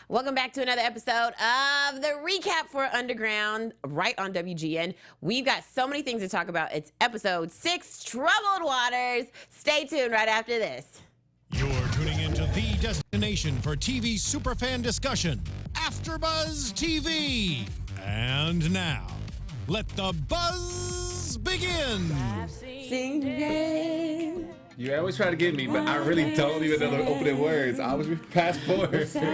Welcome back to another episode of the recap for Underground right on WGN. We've got so many things to talk about. It's episode 6, Troubled Waters. Stay tuned right after this. You're tuning into the destination for TV superfan discussion, AfterBuzz TV. And now, let the buzz begin. You always try to get me, but I really don't even know the opening words. I always fast forward. Come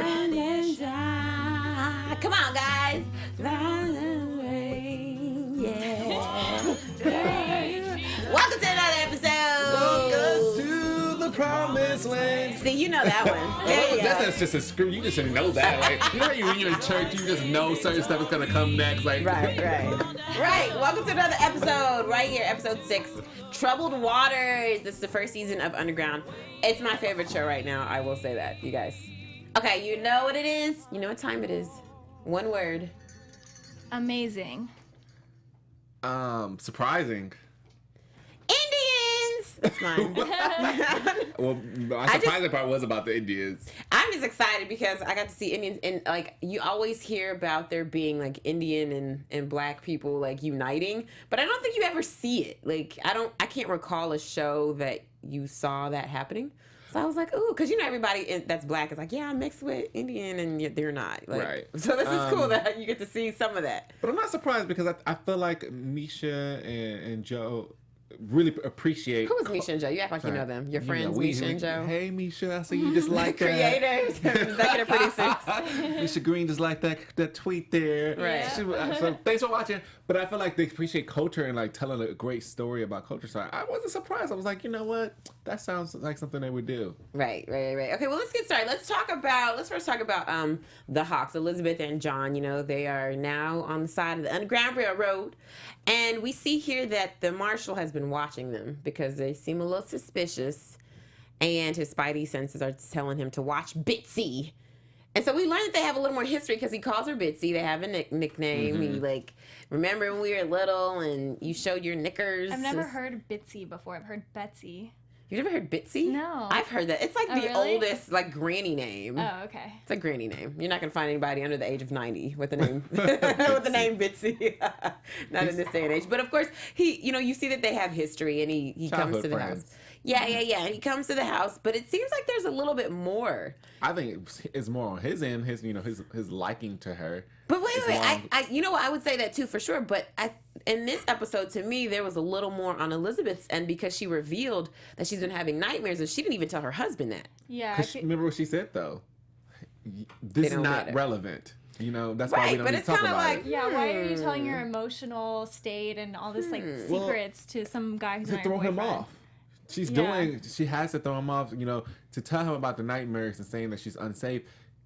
on, guys. Welcome to another episode. Welcome to the promised land. See, you know that one. That's just a script. You just know that. Like, you know how you when you're in church, you just know certain stuff is gonna come next. Like, right. Welcome to another episode right here, episode 6, Troubled Waters. This is the first season of Underground. It's my favorite show right now. I will say that, you guys. Okay, you know what it is. You know what time it is. One word. Amazing. Surprising. Indians. That's mine. Well, my surprising part was about the Indians. I'm just excited because I got to see Indians, and like you always hear about there being like Indian and black people like uniting, but I don't think you ever see it. Like I can't recall a show that you saw that happening. So I was like, ooh, because you know everybody that's black is like, yeah, I'm mixed with Indian, and yet they're not. Like, right. So this is cool that you get to see some of that. But I'm not surprised because I feel like Misha and Joe really appreciate. Who is Misha and Joe? You act like you know them. Your friends, Misha and Joe. Hey, Misha, I see you just like that. Creators, executive producers. Misha Green just like that tweet there. Right. So thanks for watching. But I feel like they appreciate culture and like telling a great story about culture. So I wasn't surprised. I was like, you know what? That sounds like something they would do. Right. Okay, well, let's get started. Let's first talk about the Hawks, Elizabeth and John. You know, they are now on the side of the Underground Railroad. And we see here that the marshal has been watching them because they seem a little suspicious. And his spidey senses are telling him to watch Bitsy. And so we learned that they have a little more history because he calls her Bitsy. They have a nickname. Mm-hmm. He like, remember when we were little and you showed your knickers? I've never heard Bitsy before. I've heard Betsy. You've never heard Bitsy? No. I've heard that. It's like the really? oldest like granny name. Oh, okay. It's a granny name. You're not gonna find anybody under the age of 90 with the name with the name Bitsy. Not in this day and age. But of course, you see that they have history, and he comes to the house. Yeah. And he comes to the house, but it seems like there's a little bit more. I think it's more on his end, his liking to her. But wait, I you know what, I would say that too for sure. But in this episode, to me, there was a little more on Elizabeth's end because she revealed that she's been having nightmares, and she didn't even tell her husband that. Yeah. Remember what she said though? This is not relevant. You know, that's why we don't need to talk about it. Yeah, why are you telling your emotional state and all this like secrets to some guy who's not your boyfriend? To throw him off. She has to throw him off, you know, to tell him about the nightmares and saying that she's unsafe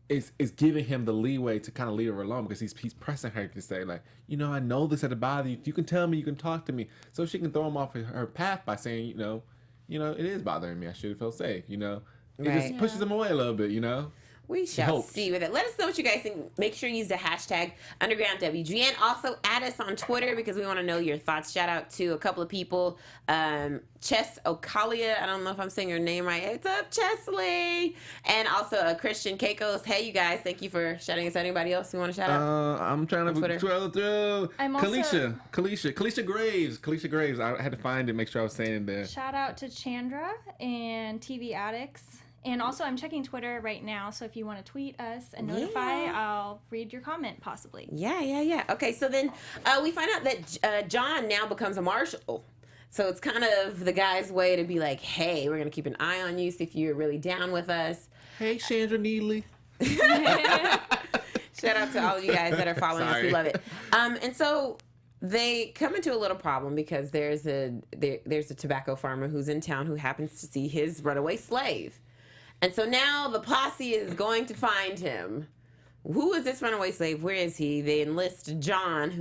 is giving him the leeway to kind of leave her alone because he's pressing her to say, like, you know, I know this had bothered you. You can tell me, you can talk to me. So she can throw him off her path by saying, you know, it is bothering me. I should have felt safe, you know. It just pushes him away a little bit, you know. We shall see with it. Let us know what you guys think. Make sure you use the hashtag UndergroundWGN. Also, add us on Twitter because we want to know your thoughts. Shout out to a couple of people. Chess Okalia. I don't know if I'm saying your name right. What's up, Chesley? And also Christian Keikos. Hey, you guys. Thank you for shouting us out. Anybody else you want to shout out? I'm trying to scroll through. I'm also... Kalisha Graves. I had to find it, make sure I was saying it there. Shout out to Chandra and TV Addicts. And also, I'm checking Twitter right now, so if you want to tweet us and notify, I'll read your comment, possibly. Yeah. Okay, so then we find out that John now becomes a marshal. So it's kind of the guy's way to be like, hey, we're going to keep an eye on you, see if you're really down with us. Hey, Chandra Needley. Shout out to all of you guys that are following us. We love it. And so they come into a little problem because there's a tobacco farmer who's in town who happens to see his runaway slave. And so now the posse is going to find him. Who is this runaway slave? Where is he? They enlist John,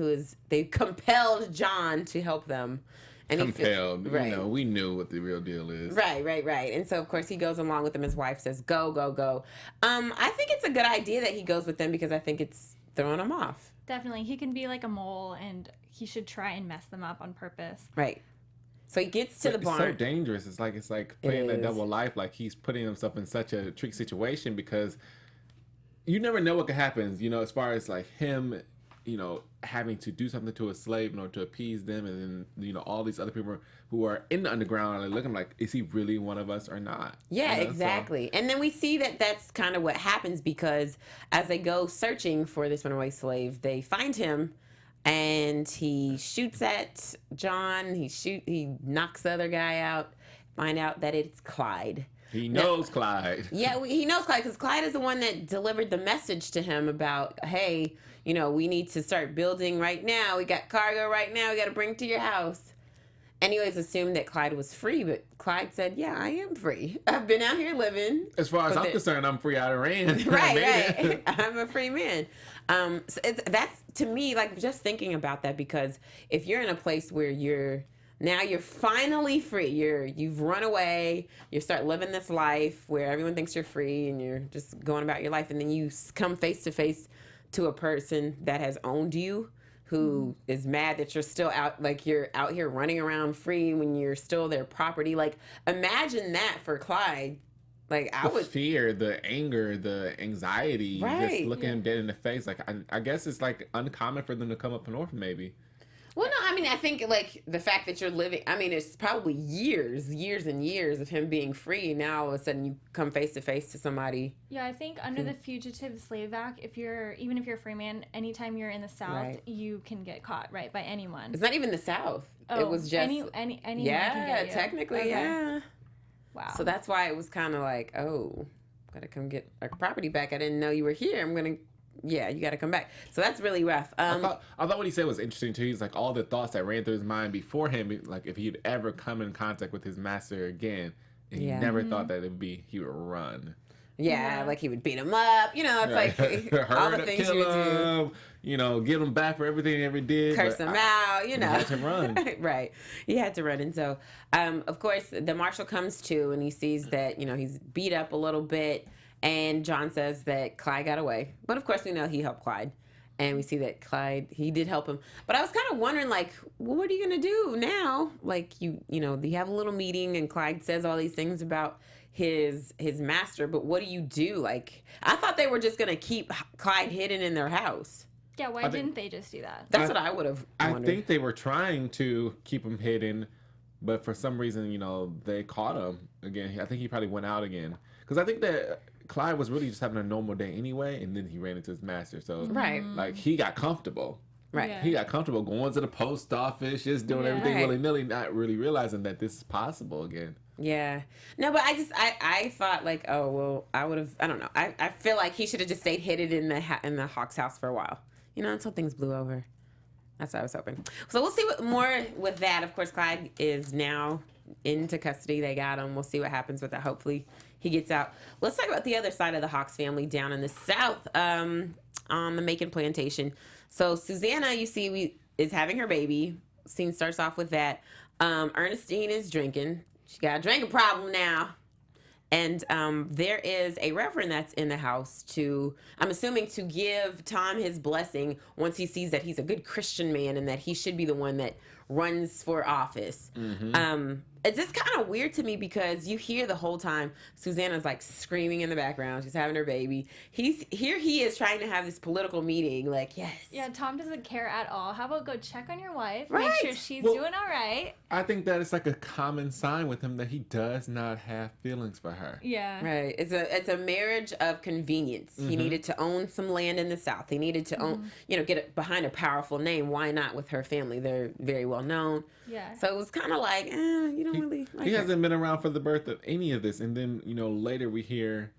they compelled John to help them. And compelled. Right. You know, we knew what the real deal is. Right. And so, of course, he goes along with them. His wife says, go. I think it's a good idea that he goes with them because I think it's throwing him off. Definitely. He can be like a mole, and he should try and mess them up on purpose. Right. So he gets to the barn. It's so dangerous. It's like playing a double life. Like he's putting himself in such a tricky situation because you never know what could happen, as far as like him, having to do something to a slave in order to appease them, and then, all these other people who are in the underground are looking like, is he really one of us or not? Yeah, exactly. So. And then we see that that's kind of what happens, because as they go searching for this runaway slave, they find him, and he shoots at John. He knocks the other guy out. Find out that it's Clyde. He knows Clyde. Yeah, he knows Clyde, because Clyde is the one that delivered the message to him about, hey, we need to start building right now. We got cargo right now. We got to bring it to your house. And he always assumed that Clyde was free, but Clyde said, yeah, I am free. I've been out here living. As far as I'm concerned, I'm free. I ran. Right. I'm a free man. So that's, to me, like, just thinking about that, because if you're in a place where you're finally free. You've run away. You start living this life where everyone thinks you're free, and you're just going about your life, and then you come face to face to a person that has owned you, who is mad that you're still out, like you're out here running around free when you're still their property. Like, imagine that for Clyde. Like, I would fear, the anger, the anxiety, right. Just looking him dead in the face. Like, I guess it's like uncommon for them to come up north, maybe. Well, no, I mean, I think, like, the fact that you're living, I mean, it's probably years and years of him being free. Now, all of a sudden, you come face to face to somebody. Yeah, I think under the Fugitive Slave Act, even if you're a free man, anytime you're in the South, right. You can get caught, right, by anyone. It's not even the South. Oh, it was just... anyone can get you. Technically, okay. Yeah. Wow. So that's why it was kind of like, oh, gotta come get our property back. I didn't know you were here. I'm gonna... Yeah, you got to come back. So that's really rough. I thought what he said was interesting too. He's like, all the thoughts that ran through his mind before him, like if he'd ever come in contact with his master again, and he never thought that he would run. Yeah, like he would beat him up. It's like all the things you would do. Get him back for everything he ever did. Curse him out. He had to run. Right. He had to run. And so, of course, the marshal comes to, and he sees that, he's beat up a little bit. And John says that Clyde got away. But of course we know he helped Clyde. And we see that Clyde, he did help him. But I was kind of wondering, like, well, what are you going to do now? Like, you have a little meeting, and Clyde says all these things about his master. But what do you do? Like, I thought they were just going to keep Clyde hidden in their house. Yeah, why didn't they just do that? That's what I would have wondered. I think they were trying to keep him hidden. But for some reason, they caught him again. I think he probably went out again. Because I think that Clyde was really just having a normal day anyway, and then he ran into his master. So, like, he got comfortable. Right. Yeah. He got comfortable going to the post office, just doing everything willy-nilly, not really realizing that this is possible again. Yeah. No, but I thought, like, oh, well, I would have, I don't know. I feel like he should have just stayed hidden in the Hawk's house for a while, until things blew over. That's what I was hoping. So we'll see what more with that. Of course, Clyde is now into custody. They got him. We'll see what happens with that. Hopefully he gets out. Let's talk about the other side of the Hawks family down in the South, on the Macon plantation. So Susanna, you see, is having her baby. Scene starts off with that. Ernestine is drinking. She got a drinking problem now. And there is a reverend that's in the house I'm assuming, to give Tom his blessing once he sees that he's a good Christian man and that he should be the one that runs for office. Mm-hmm. It's just kind of weird to me, because you hear the whole time Susanna's like screaming in the background. She's having her baby. He is trying to have this political meeting. Like, yes. Yeah, Tom doesn't care at all. How about go check on your wife, right. Make sure she's doing all right. I think that it's like a common sign with him that he does not have feelings for her. Yeah. Right. It's a marriage of convenience. Mm-hmm. He needed to own some land in the South. He needed to own, get behind a powerful name. Why not with her family? They're very well known. Yeah. So it was kind of like, you don't really like He hasn't been around for the birth of any of this. And then, later we hear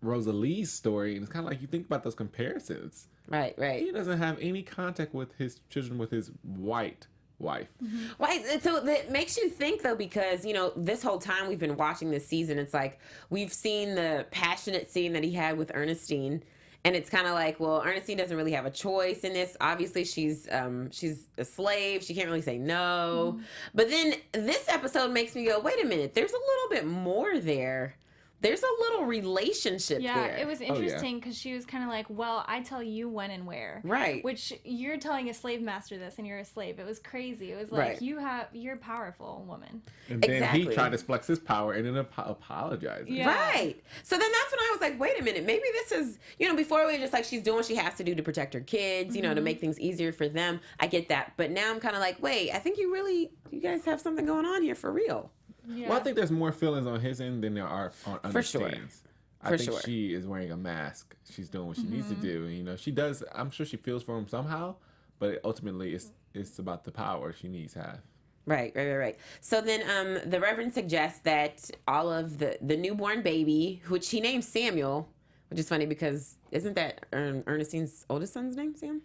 Rosalie's story, and it's kind of like you think about those comparisons. Right. He doesn't have any contact with his children with his white wife. Mm-hmm. Right. So that makes you think, though, because, this whole time we've been watching this season, it's like we've seen the passionate scene that he had with Ernestine. And it's kind of like, well, Ernestine doesn't really have a choice in this. Obviously, she's a slave. She can't really say no. Mm-hmm. But then this episode makes me go, wait a minute. There's a little bit more there. there's a little relationship there. It was interesting because she was kind of like, well, I tell you when and where. Right. Which you're telling a slave master this and you're a slave. It was crazy. It was like, you're a powerful woman. And then he tried to flex his power and then apologizing. Yeah. Right. So then that's when I was like, wait a minute, maybe this is, before we were just like, she's doing what she has to do to protect her kids, to make things easier for them. I get that. But now I'm kind of like, wait, I think you guys have something going on here for real. Yeah. Well, I think there's more feelings on his end than there are on Ernestine's. I think sure. she is wearing a mask. She's doing what she needs to do. She does. I'm sure she feels for him somehow, but ultimately, it's about the power she needs to have. Right. So then the Reverend suggests that all of the newborn baby, which he named Samuel, which is funny because isn't that Ernestine's oldest son's name, Sam?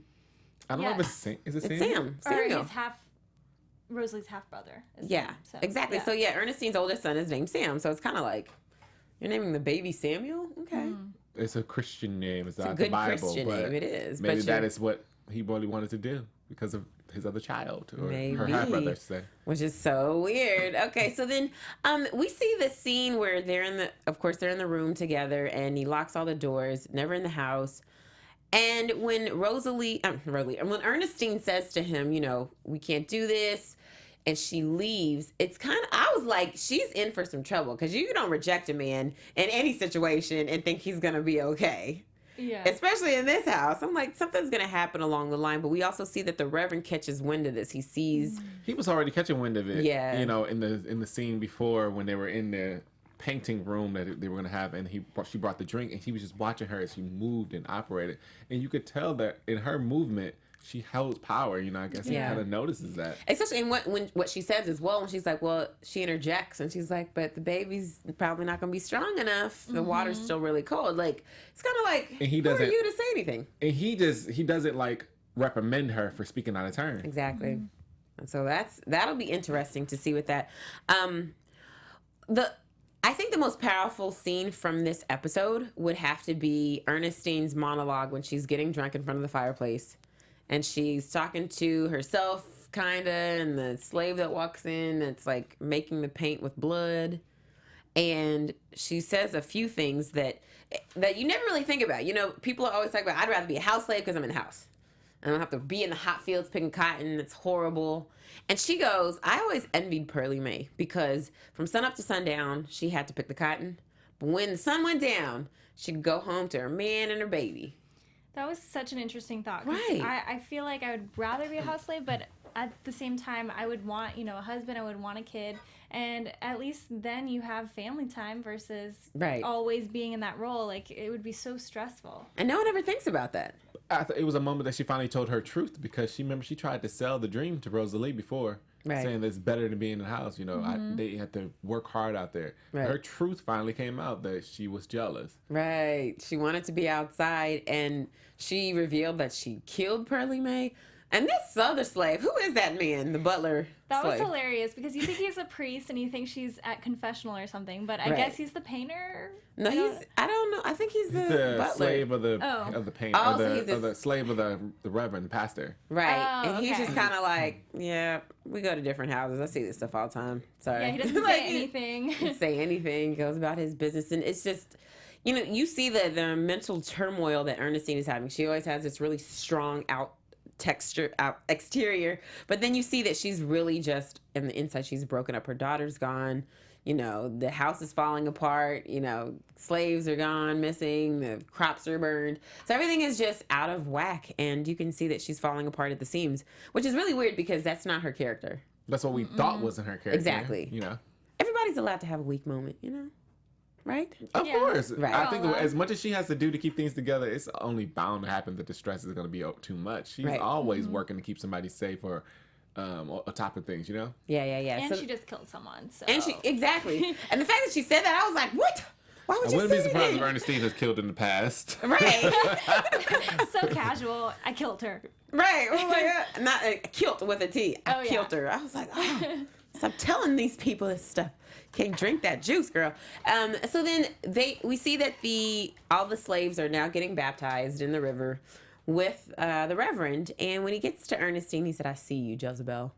I don't know if it's Sam. Is it Sam? It's Sam. Samuel. Or his Rosalie's half brother. Yeah, so, exactly. Yeah. So Ernestine's oldest son is named Sam. So it's kind of like you're naming the baby Samuel. Okay, It's a Christian name. It's not a good the Bible, Christian but name. It is. Maybe but that is what he really wanted to do because of his other child or her half brother. Which is so weird. Okay, so then we see the scene where they're in the room together, and he locks all the doors, never in the house. And when when Ernestine says to him, we can't do this, and she leaves, I was like, she's in for some trouble because you don't reject a man in any situation and think he's going to be okay. Yeah. Especially in this house. I'm like, something's going to happen along the line. But we also see that the Reverend catches wind of this. He sees. He was already catching wind of it. Yeah. In the scene before when they were in the painting room that they were going to have, and she brought the drink, and he was just watching her as she moved and operated. And you could tell that in her movement, she held power, I guess he kind of notices that. Especially in what she says as well, when she's like, well, she interjects, and she's like, but the baby's probably not going to be strong enough. The water's still really cold. Like, it's kind of like, and he who are you to say anything? And he doesn't, like, reprimand her for speaking out of turn. Exactly. And so that'll be interesting to see with that. I think the most powerful scene from this episode would have to be Ernestine's monologue when she's getting drunk in front of the fireplace. And she's talking to herself, kind of, and the slave that walks in that's like making the paint with blood. And she says a few things that you never really think about. People are always talking about, I'd rather be a house slave because I'm in the house. I don't have to be in the hot fields picking cotton. It's horrible. And she goes, I always envied Pearlie Mae because from sunup to sundown, she had to pick the cotton. But when the sun went down, she could go home to her man and her baby. That was such an interesting thought. Right. I feel like I would rather be a house slave, but at the same time, I would want, a husband, I would want a kid. And at least then you have family time versus always being in that role. Like, it would be so stressful. And no one ever thinks about that. It was a moment that she finally told her truth because she tried to sell the dream to Rosalie before. Saying that it's better than being in the house. They had to work hard out there. Right. Her truth finally came out that she was jealous. Right. She wanted to be outside, and she revealed that she killed Pearlie Mae. And this other slave, who is that man, the butler That slave? was hilarious because you think he's a priest and you think she's at confessional or something, but I guess he's the painter. No, I don't know. I think he's the butler. Slave of the painter, the slave of the reverend, the pastor. Right. And he's just kind of like, yeah, we go to different houses. I see this stuff all the time. Sorry. Yeah, he doesn't say anything. He doesn't say anything. He goes about his business. And it's just, you see the mental turmoil that Ernestine is having. She always has this really strong exterior, but then you see that she's really just in the inside. She's broken up. Her daughter's gone. The house is falling apart. Slaves are gone, missing. The crops are burned. So everything is just out of whack, and you can see that she's falling apart at the seams, which is really weird because that's not her character. That's what we thought wasn't her character. Exactly. Everybody's allowed to have a weak moment. Right? Of course. Right. I think as much as she has to do to keep things together, it's only bound to happen that the stress is going to be too much. She's always working to keep somebody safe or on top of things, Yeah. And she just killed someone. So. And exactly. And the fact that she said that, I was like, what? Why would I you wouldn't say be surprised that? if Ernestine was killed in the past. Right. So casual. I killed her. Right. Oh my God. Not killed with a T. I killed her. I was like, stop telling these people this stuff. Can't drink that juice, girl. So then we see that all the slaves are now getting baptized in the river with the Reverend. And when he gets to Ernestine, he said, I see you, Jezebel.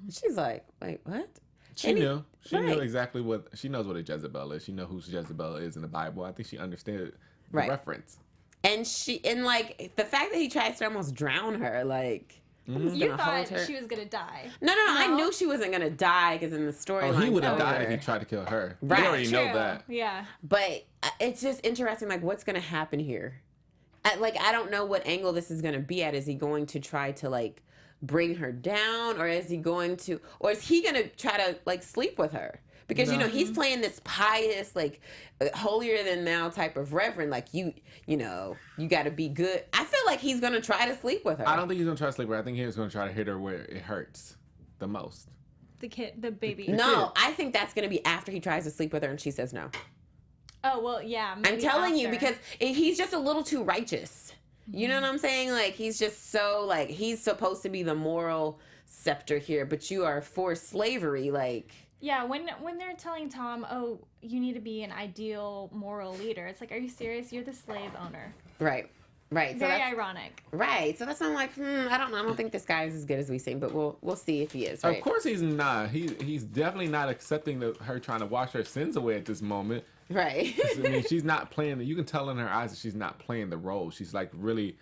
And she's like, wait, what? She knew. She knew exactly what... She knows what a Jezebel is. She knows who Jezebel is in the Bible. I think she understood the reference. And like, the fact that he tries to almost drown her, like... You thought she was gonna die. No. I knew she wasn't gonna die because in the storyline... Oh, he would have died if he tried to kill her. Right. We already know that. Yeah. But it's just interesting, like, what's gonna happen here? I don't know what angle this is gonna be at. Is he going to try to, like, bring her down, or is he going to try to, like, sleep with her? Because he's playing this pious, like, holier than thou type of reverend, like, you got to be good. I feel like he's gonna try to sleep with her. I don't think he's gonna try to sleep with her. I think he's gonna try to hit her where it hurts the most. The baby. No, I think that's gonna be after he tries to sleep with her and she says no. Oh well, yeah. I'm telling you, because he's just a little too righteous. You know what I'm saying? Like, he's just so, like, he's supposed to be the moral scepter here, but you are for slavery, like... Yeah, when they're telling Tom, oh, you need to be an ideal moral leader, it's like, are you serious? You're the slave owner. Right. Very ironic. Right. So that's why I'm like, I don't think this guy is as good as we think, but we'll see if he is. Right? Of course he's not. He's definitely not accepting her trying to wash her sins away at this moment. Right. I mean, she's not playing. You can tell in her eyes that she's not playing the role. She's like really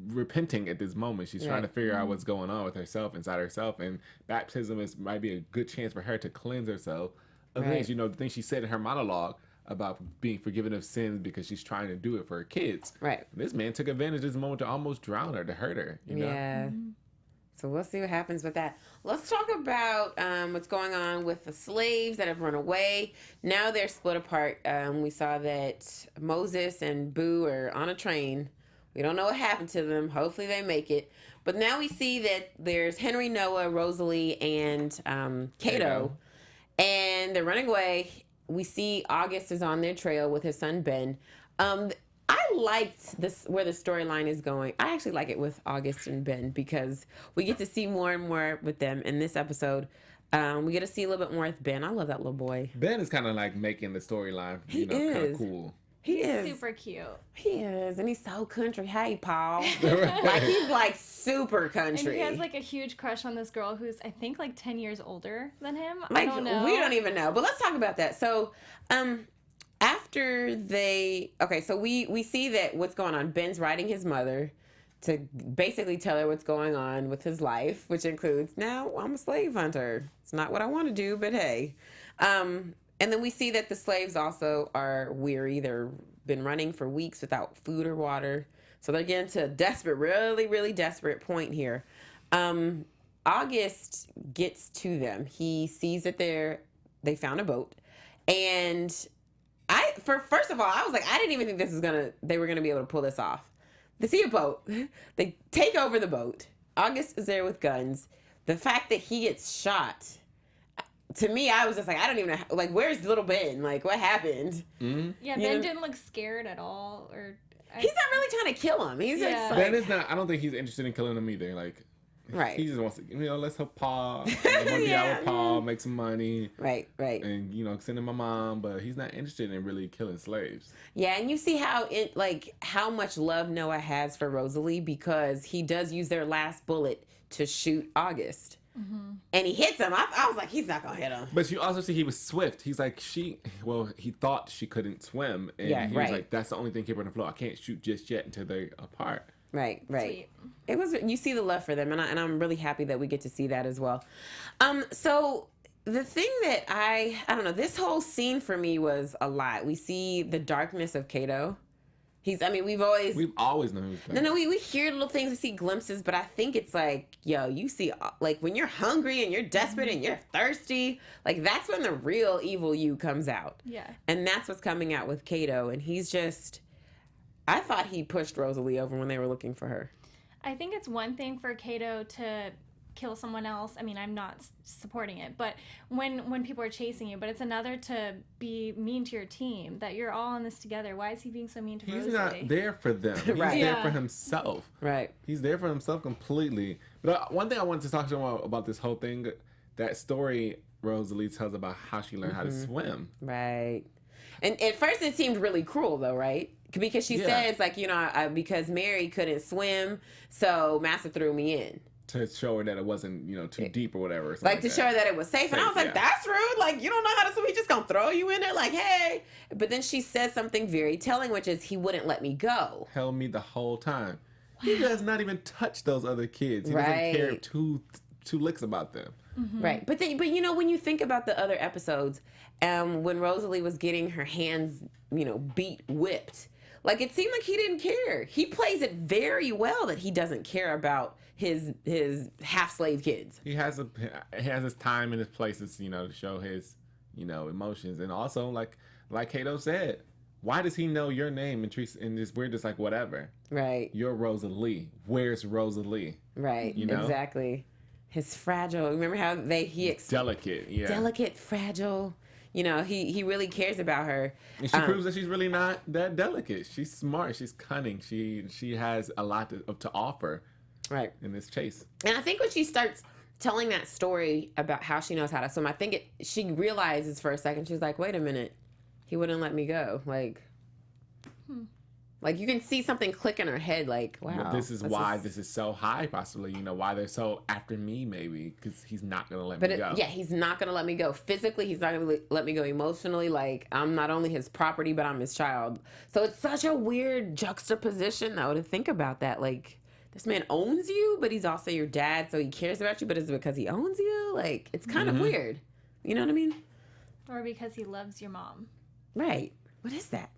repenting at this moment. She's trying to figure out what's going on with herself, inside herself, and baptism might be a good chance for her to cleanse herself of things. The thing she said in her monologue about being forgiven of sins because she's trying to do it for her kids. Right. This man took advantage of this moment to almost drown her, to hurt her. Yeah. So we'll see what happens with that. Let's talk about what's going on with the slaves that have run away. Now they're split apart. We saw that Moses and Boo are on a train. We don't know what happened to them. Hopefully they make it. But now we see that there's Henry, Noah, Rosalie, and Cato. And they're running away. We see August is on their trail with his son, Ben. I liked this, where the storyline is going. I actually like it with August and Ben because we get to see more and more with them in this episode. We get to see a little bit more with Ben. I love that little boy. Ben is kind of like making the storyline, kind of cool. He's super cute. He is, and he's so country. Hey, Paul. Like, he's like super country. And he has like a huge crush on this girl who's, I think, like 10 years older than him. Like, I don't know. We don't even know. But let's talk about that. So, after so we see that what's going on. Ben's writing his mother to basically tell her what's going on with his life, which includes, now I'm a slave hunter. It's not what I want to do, but hey. And then we see that the slaves also are weary. They've been running for weeks without food or water. So they're getting to a desperate, really, really desperate point here. August gets to them. He sees that they found a boat. And first of all, I was like, I didn't even think they were gonna be able to pull this off. They see a boat. They take over the boat. August is there with guns. The fact that he gets shot, to me, I was just like, I don't even know. Like, where's little Ben? Like, what happened? Mm-hmm. Yeah, Ben didn't look scared at all. He's not really trying to kill him. He's just like, Ben is not. I don't think he's interested in killing him either. Like, right. He just wants to, let's help Paul. I want to be out with Paul, make some money. Right. And, send him my mom, but he's not interested in really killing slaves. Yeah, and you see how much love Noah has for Rosalie, because he does use their last bullet to shoot August. Mm-hmm. And he hits him. I was like, he's not gonna hit him. But you also see he was swift. He's like, he thought she couldn't swim, and he was like, that's the only thing keeping her on the floor. I can't shoot just yet until they're apart. Right. Sweet. It was, you see the love for them, and I'm really happy that we get to see that as well. So the thing that I don't know, this whole scene for me was a lot. We see the darkness of Cato. We've always known he was No, we hear little things, we see glimpses, but I think it's like, you see, like, when you're hungry and you're desperate and you're thirsty, like, that's when the real evil you comes out. Yeah. And that's what's coming out with Cato, and he's just, I thought he pushed Rosalie over when they were looking for her. I think it's one thing for Cato to kill someone else. I mean, I'm not supporting it, but when people are chasing you, but it's another to be mean to your team, that you're all in this together. Why is he being so mean to Rosalie? He's not there for them. He's there for himself. Right. He's there for himself completely. But one thing I wanted to talk to him about this whole thing, that story Rosalie tells about how she learned how to swim. Right. And at first it seemed really cruel though, right? Because she says, like, because Mary couldn't swim, so Master threw me in. to show her that it wasn't, too deep or whatever. Or like to show her that it was safe. And I was like, that's rude. Like, you don't know how to swim. He's just going to throw you in there like, hey. But then she says something very telling, which is he wouldn't let me go. Held me the whole time. He does not even touch those other kids. He doesn't care two licks about them. Mm-hmm. Right. But when you think about the other episodes, when Rosalie was getting her hands, whipped, like it seemed like he didn't care. He plays it very well that he doesn't care about his half-slave kids. He has his time and his places, to show his, emotions. And also, like Kato said, why does he know your name and we're just like, whatever. Right. You're Rosalie. Where's Rosalie? Right. Exactly. His fragile. Remember how delicate. Yeah. Delicate, fragile. He really cares about her. And she proves that she's really not that delicate. She's smart. She's cunning. She has a lot to offer. Right. In this chase. And I think when she starts telling that story about how she knows how to swim, I think she realizes for a second, she's like, wait a minute, he wouldn't let me go. Like you can see something click in her head, like, wow. This is why this is so high, possibly. Why they're so after me, maybe, because he's not going to let me go. Yeah, he's not going to let me go. Physically, he's not going to let me go. Emotionally, like, I'm not only his property, but I'm his child. So it's such a weird juxtaposition, though, to think about that. Like, this man owns you, but he's also your dad, so he cares about you, but is it because he owns you? Like, it's kind of weird. You know what I mean? Or because he loves your mom. Right. What is that?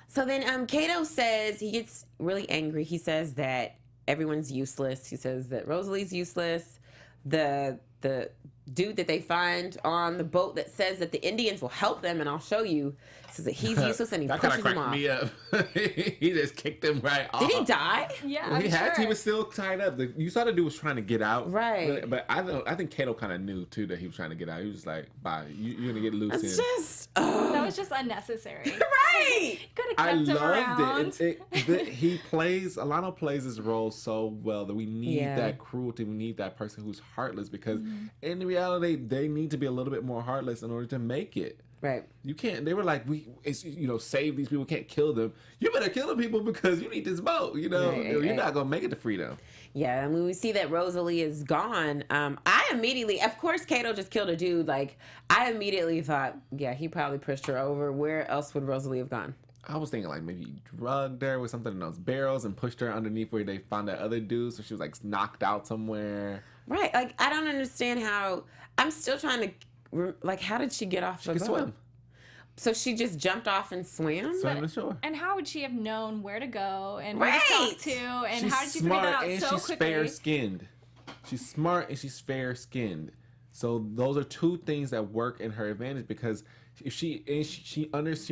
So then Kato says, he gets really angry. He says that everyone's useless. He says that Rosalie's useless. The dude that they find on the boat that says that the Indians will help them, and I'll show you, says that he's useless, and he pushes him off. Me up. He just kicked him right off. Did he die? Yeah, well, he was still tied up. You saw the dude was trying to get out. Right. But I think Kato kind of knew, too, that he was trying to get out. He was just like, bye. You're going to get loose. It's just... That was just unnecessary. Right. Could have kept him around. Alano plays his role so well that we need that cruelty. We need that person who's heartless, because in reality, they need to be a little bit more heartless in order to make it. Right. You can't. They were like, save these people. Can't kill them. You better kill the people because you need this boat. You're not gonna make it to freedom. Yeah, and when we see that Rosalie is gone, I immediately, of course, Kato just killed a dude. Like, I immediately thought, yeah, he probably pushed her over. Where else would Rosalie have gone? I was thinking like maybe he drugged her with something in those barrels and pushed her underneath where they found that other dude, so she was like knocked out somewhere. Right. Like, I don't understand how. I'm still trying to. Like, how did she get off the boat? She could swim. So she just jumped off and swam? Swam to shore. And how would she have known where to go and where to talk to? And how did she figure that out so quickly? She's fair-skinned. She's smart and she's fair-skinned. So those are two things that work in her advantage, because if she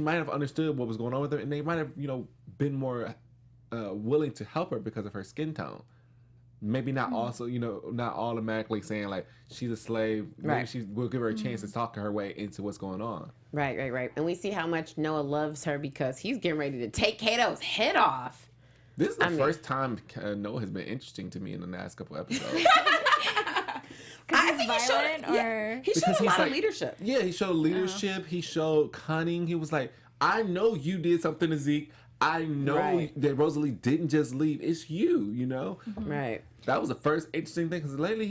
might have understood what was going on with her, and they might have been more willing to help her because of her skin tone. Maybe not also, not automatically saying like she's a slave. Maybe we'll give her a chance to talk her way into what's going on. Right. And we see how much Noah loves her because he's getting ready to take Kato's head off. This is the first time Noah has been interesting to me in the last couple episodes. Because he's violent, he showed a lot of leadership. Yeah, he showed leadership. He showed cunning. He was like, I know you did something to Zeke. I know that Rosalie didn't just leave. It's you, Right. That was the first interesting thing, because lately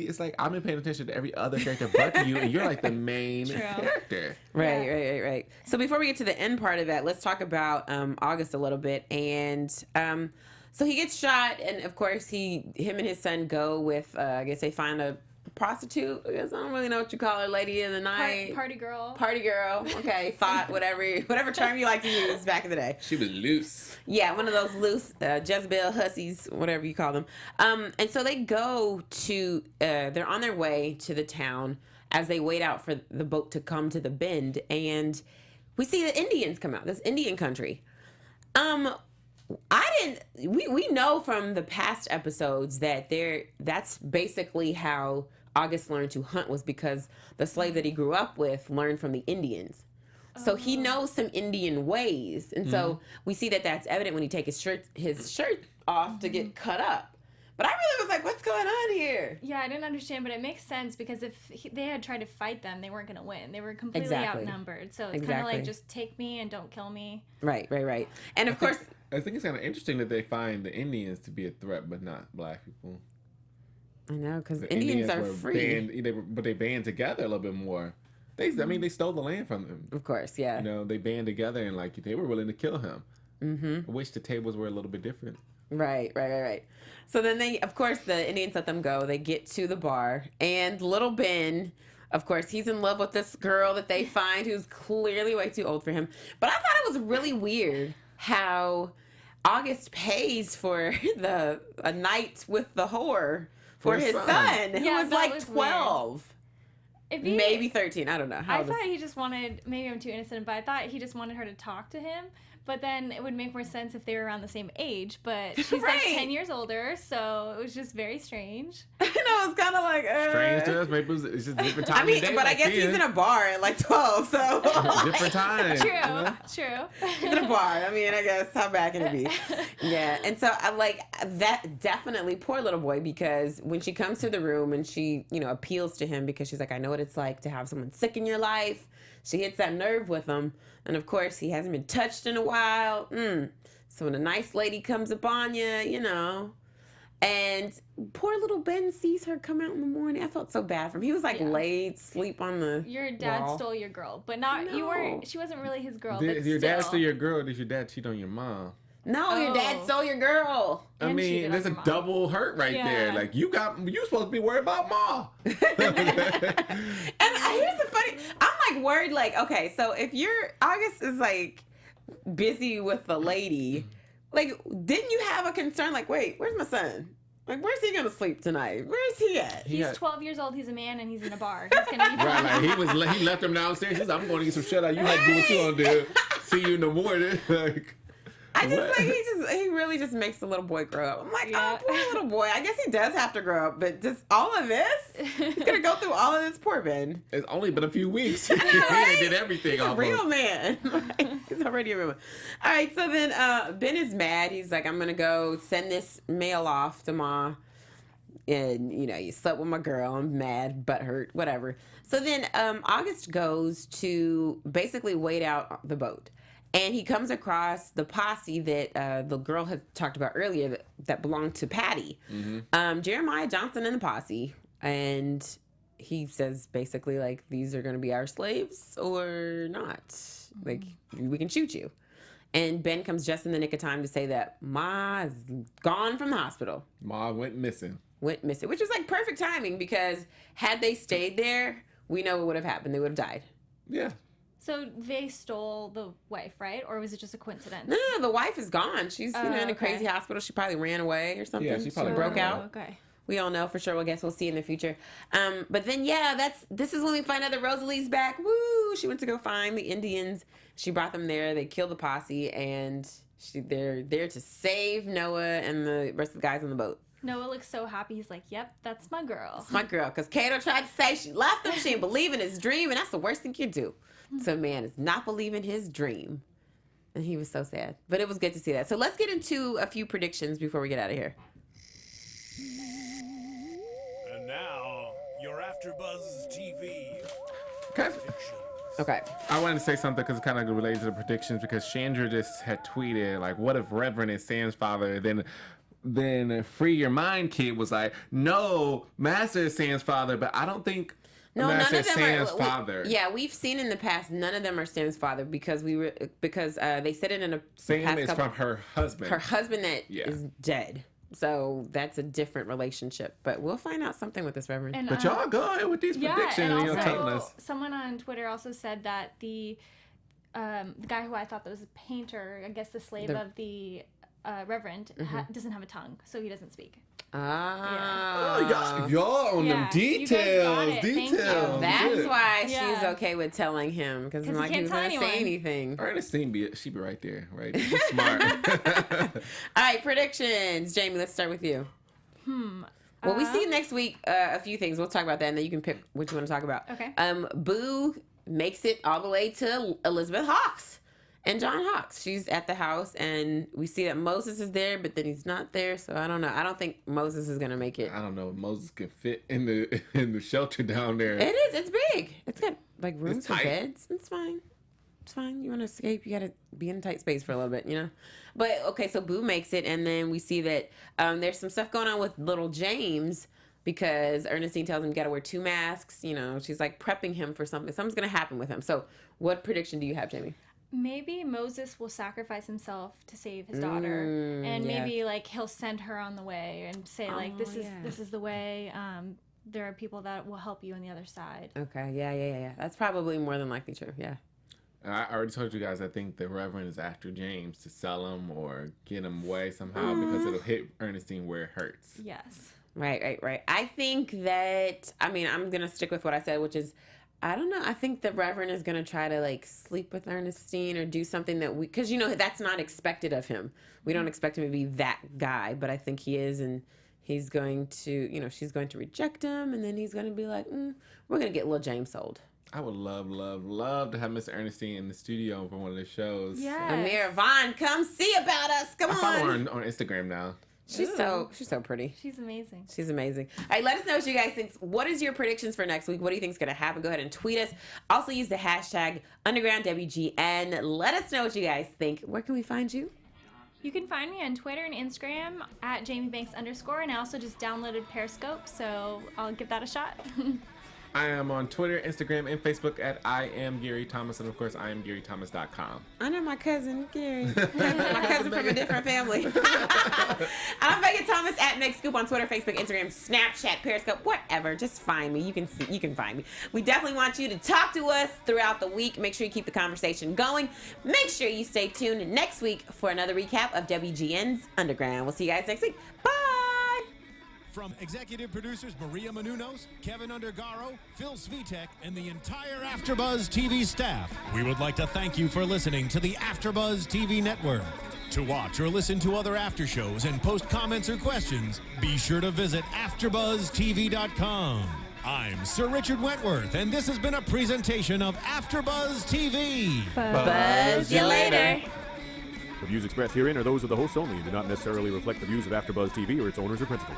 it's like I've been paying attention to every other character but you, and you're like the main character. Right. So before we get to the end part of that, let's talk about August a little bit. And so he gets shot, and of course him and his son go with, I guess they find a prostitute. I guess I don't really know what you call her, lady in the night. Party girl. Okay, thought, whatever term you like to use back in the day. She was loose. Yeah, one of those loose Jezebel hussies, whatever you call them. And so they go to, they're on their way to the town as they wait out for the boat to come to the bend, and we see the Indians come out, this Indian country. We know from the past episodes that that's basically how August learned to hunt, was because the slave that he grew up with learned from the Indians. So he knows some Indian ways. And so we see that that's evident when he takes his shirt off to get cut up. But I really was like, what's going on here? Yeah, I didn't understand, but it makes sense, because if they had tried to fight them, they weren't going to win. They were completely outnumbered. So it's kind of like, just take me and don't kill me. Right. And of course... I think it's kind of interesting that they find the Indians to be a threat, but not black people. I know, because Indians are free. But they band together a little bit more. I mean, they stole the land from him. Of course, yeah. You know, they band together and like they were willing to kill him. I wish the tables were a little bit different. Right. So then the Indians let them go. They get to the bar, and little Ben, of course, he's in love with this girl that they find who's clearly way too old for him. But I thought it was really weird how August pays for a night with the whore for his son, who was like 12. Maybe 13. I don't know. I thought he just wanted, maybe I'm too innocent, but I thought he just wanted her to talk to him. But then it would make more sense if they were around the same age. But she's like 10 years older, so it was just very strange. I know, it's kind of like... strange to us. Maybe it's just different time. I mean, but I guess he's in a bar at like 12, so... different time. True. He's in a bar. I mean, I guess, how bad can it be? Yeah, and so I like that definitely, poor little boy, because when she comes to the room and she, appeals to him because she's like, I know what it's like to have someone sick in your life. She hits that nerve with him. And of course, he hasn't been touched in a while. So when a nice lady comes upon you, and poor little Ben sees her come out in the morning. I felt so bad for him. He was like laid, sleep on the Your dad wall. stole your girl, but not you weren't. She wasn't really his girl. Did your dad stole your girl? Or did your dad cheat on your mom? No, your dad stole your girl. I mean, there's a double hurt right there. Like you supposed to be worried about Ma. And here's the funny. I'm like worried. Like, okay, so if August is like busy with the lady, like, didn't you have a concern? Like, wait, where's my son? Like, where's he gonna sleep tonight? Where's he at? He's 12 years old. He's a man, and he's in a bar. He's gonna be fine. Right, like he left him downstairs. He's like, I'm going to get some shut out. You have to do what you want to do. See you in the morning. Like. I just think he really just makes the little boy grow up. I'm like, oh, poor little boy. I guess he does have to grow up, but just all of this? He's going to go through all of this, poor Ben. It's only been a few weeks. He did everything. He's a real man. He's already a real man. All right, so then Ben is mad. He's like, I'm going to go send this mail off to Ma. And, you slept with my girl. I'm mad, butthurt, whatever. So then August goes to basically wait out the boat. And he comes across the posse that the girl had talked about earlier that belonged to Patty. Jeremiah Johnson and the posse. And he says basically, like, these are going to be our slaves or not. Like, we can shoot you. And Ben comes just in the nick of time to say that Ma is gone from the hospital. Ma went missing. Which is like perfect timing because had they stayed there, we know what would have happened. They would have died. Yeah. So they stole the wife, right? Or was it just a coincidence? No, the wife is gone. She's in a crazy hospital. She probably ran away or something. Yeah, she probably broke out. Okay. We don't know for sure. I guess we'll see in the future. But then, this is when we find out that Rosalie's back. Woo! She went to go find the Indians. She brought them there. They killed the posse, and they're there to save Noah and the rest of the guys on the boat. Noah looks so happy. He's like, yep, that's my girl. It's my girl. Because Kato tried to say she left him. She didn't believe in his dream, and that's the worst thing you do. So man is not believing his dream. And he was so sad. But it was good to see that. So let's get into a few predictions before we get out of here. And now, your AfterBuzz TV. Okay. I wanted to say something because it's kind of related to the predictions because Chandra just had tweeted, like, what if Reverend is Sam's father? Then Free Your Mind Kid was like, no, Master is Sam's father, but I don't think... No, none of them Sam's father. We've seen in the past none of them are Sam's father because they said it in a Sam is from her husband. Her husband that is dead. So that's a different relationship. But we'll find out something with this, Reverend. But y'all go ahead with these predictions and you're telling us. Someone on Twitter also said that the guy who I thought that was a painter, I guess the slave of the Reverend, doesn't have a tongue, so he doesn't speak. Y'all on them details. That's why she's okay with telling him because I'm like, he was not gonna say anything. Ernestine, she be right there, right? She's smart. All right, predictions. Jamie, let's start with you. Well, we see next week a few things. We'll talk about that, and then you can pick what you want to talk about. Okay. Boo makes it all the way to Elizabeth Hawks. And John Hawks, she's at the house, and we see that Moses is there, but then he's not there. So I don't know. I don't think Moses is gonna make it. I don't know if Moses can fit in the shelter down there. It is. It's big. It's got like rooms for beds. It's fine. It's fine. You want to escape? You got to be in a tight space for a little bit, you know. But okay, so Boo makes it, and then we see that there's some stuff going on with little James. because Ernestine tells him you got to wear 2 masks. You know, she's like prepping him for something. Something's going to happen with him. So what prediction do you have, Jamie? Maybe Moses will sacrifice himself to save his daughter, and maybe like he'll send her on the way and say like this is the way. There are people that will help you on the other side. Okay, yeah. That's probably more than likely true. Yeah. I already told you guys. I think the Reverend is after James to sell him or get him away somehow because it'll hit Ernestine where it hurts. Yes. Right. I think that I'm gonna stick with what I said, which is, I don't know. I think the Reverend is going to try to like sleep with Ernestine or do something that because that's not expected of him. We don't expect him to be that guy, but I think he is, and he's going to, she's going to reject him, and then he's going to be like, we're going to get little James sold. I would love to have Miss Ernestine in the studio for one of the shows. Yeah. Amir Vaughn, come see about us. Come on. I follow her on Instagram now. She's so pretty. She's amazing. She's amazing. All right, let us know what you guys think. What is your predictions for next week? What do you think is going to happen? Go ahead and tweet us. Also use the hashtag UndergroundWGN. Let us know what you guys think. Where can we find you? You can find me on Twitter and Instagram at JamieBanks_, and I also just downloaded Periscope, so I'll give that a shot. I am on Twitter, Instagram, and Facebook at I am Gary Thomas, and of course, I am GaryThomas.com. I know my cousin, Gary. My cousin from a different family. I'm Megan Thomas at Meg Scoop on Twitter, Facebook, Instagram, Snapchat, Periscope, whatever. Just find me. You can find me. We definitely want you to talk to us throughout the week. Make sure you keep the conversation going. Make sure you stay tuned next week for another recap of WGN's Underground. We'll see you guys next week. Bye. From executive producers Maria Menounos, Kevin Undergaro, Phil Svitek, and the entire AfterBuzz TV staff, we would like to thank you for listening to the AfterBuzz TV network. To watch or listen to other after shows and post comments or questions, be sure to visit AfterBuzzTV.com. I'm Sir Richard Wentworth, and this has been a presentation of AfterBuzz TV. Buzz you later. The views expressed herein are those of the hosts only and do not necessarily reflect the views of AfterBuzz TV or its owners or principals.